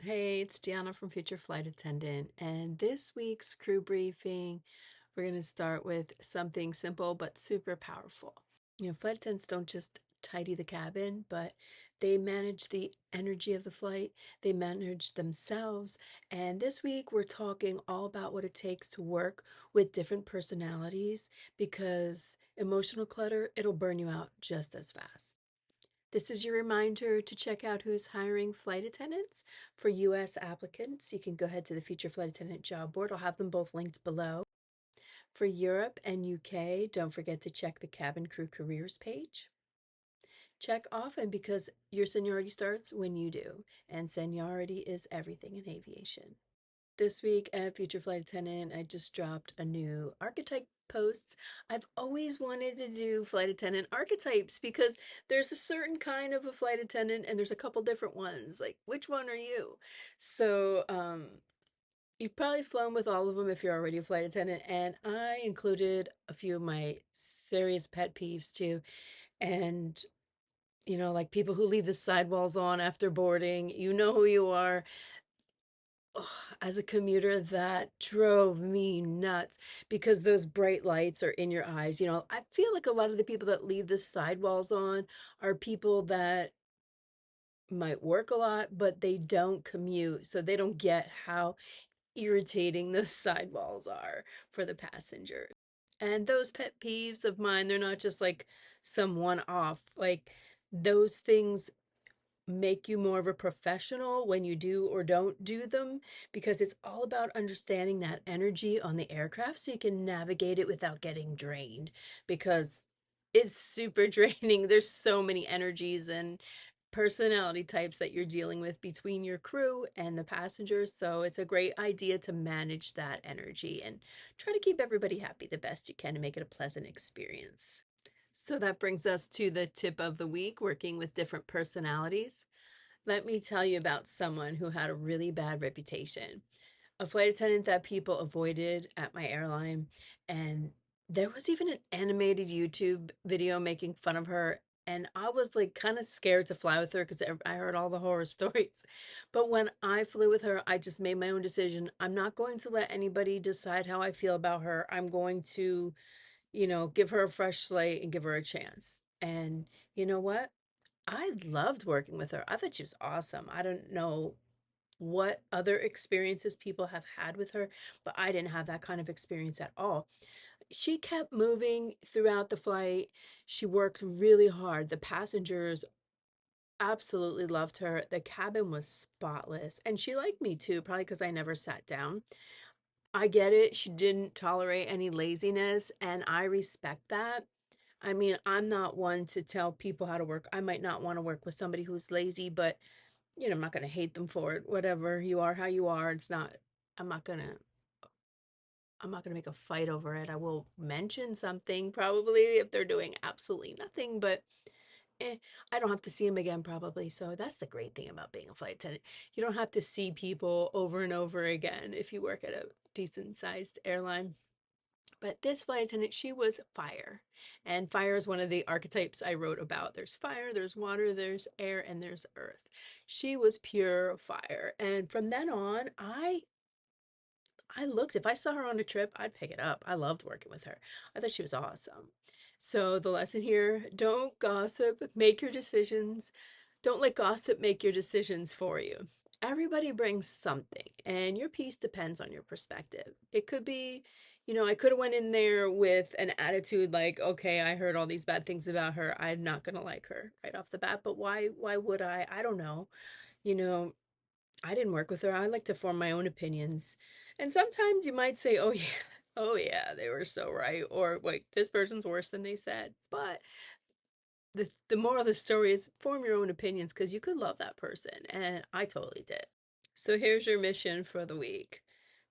Hey, it's Deanna from Future Flight Attendant, and this week's crew briefing, we're going to start with something simple but super powerful. Flight attendants don't just tidy the cabin, but they manage the energy of the flight, they manage themselves. And this week, we're talking all about what it takes to work with different personalities because emotional clutter, it'll burn you out just as fast. This is your reminder to check out who's hiring flight attendants for U.S. applicants. You can go ahead to the Future Flight Attendant job board. I'll have them both linked below. For Europe and UK, don't forget to check the cabin crew careers page. Check often because your seniority starts when you do, and seniority is everything in aviation. This week at Future Flight Attendant, I just dropped a new archetype posts. I've always wanted to do flight attendant archetypes because there's a certain kind of a flight attendant and there's a couple different ones. Like, which one are you? So, you've probably flown with all of them if you're already a flight attendant, and I included a few of my serious pet peeves too. And like people who leave the sidewalls on after boarding, you know who you are. Ugh, as a commuter, that drove me nuts because those bright lights are in your eyes. I feel like a lot of the people that leave the sidewalls on are people that might work a lot, but they don't commute, so they don't get how irritating those sidewalls are for the passengers. And those pet peeves of mine, they're not just like some one off. Like those things make you more of a professional when you do or don't do them because it's all about understanding that energy on the aircraft so you can navigate it without getting drained because it's super draining. There's so many energies and personality types that you're dealing with between your crew and the passengers, so it's a great idea to manage that energy and try to keep everybody happy the best you can to make it a pleasant experience. So that brings us to the tip of the week, working with different personalities. Let me tell you about someone who had a really bad reputation. A flight attendant that people avoided at my airline, and there was even an animated YouTube video making fun of her. And I was like kind of scared to fly with her because I heard all the horror stories. But when I flew with her, I just made my own decision. I'm not going to let anybody decide how I feel about her. I'm going to give her a fresh slate and give her a chance. And you know what? I loved working with her. I thought she was awesome. I don't know what other experiences people have had with her, but I didn't have that kind of experience at all. She kept moving throughout the flight. She worked really hard. The passengers absolutely loved her. The cabin was spotless, and she liked me too, probably because I never sat down. I get it. She didn't tolerate any laziness, and I respect that. I mean, I'm not one to tell people how to work. I might not want to work with somebody who's lazy, but I'm not going to hate them for it. Whatever, you are how you are. It's not I'm not going to make a fight over it. I will mention something probably if they're doing absolutely nothing, but eh, I don't have to see them again probably. So that's the great thing about being a flight attendant. You don't have to see people over and over again if you work at a decent sized airline. But this flight attendant, she was fire. And fire is one of the archetypes I wrote about. There's fire, there's water, there's air, and there's earth. She was pure fire. And from then on, I looked, if I saw her on a trip, I'd pick it up. I loved working with her. I thought she was awesome. So the lesson here, don't gossip, make your decisions. Don't let gossip make your decisions for you. Everybody brings something, and your piece depends on your perspective. It could be, I could have went in there with an attitude like, okay, I heard all these bad things about her. I'm not gonna like her right off the bat, but why would I? I don't know. You know, I didn't work with her. I like to form my own opinions. And sometimes you might say, oh, yeah, oh, yeah, they were so right. Or, like, this person's worse than they said. But the moral of the story is form your own opinions because you could love that person. And I totally did. So here's your mission for the week.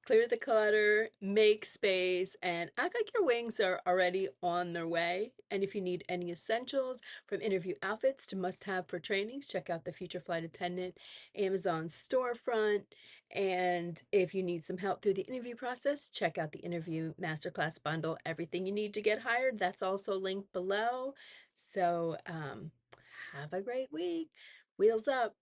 Clear the clutter, make space, and act like your wings are already on their way. And if you need any essentials from interview outfits to must have for trainings, check out the Future Flight Attendant Amazon storefront. And if you need some help through the interview process, check out the interview masterclass bundle, everything you need to get hired. That's also linked below. So have a great week. Wheels up.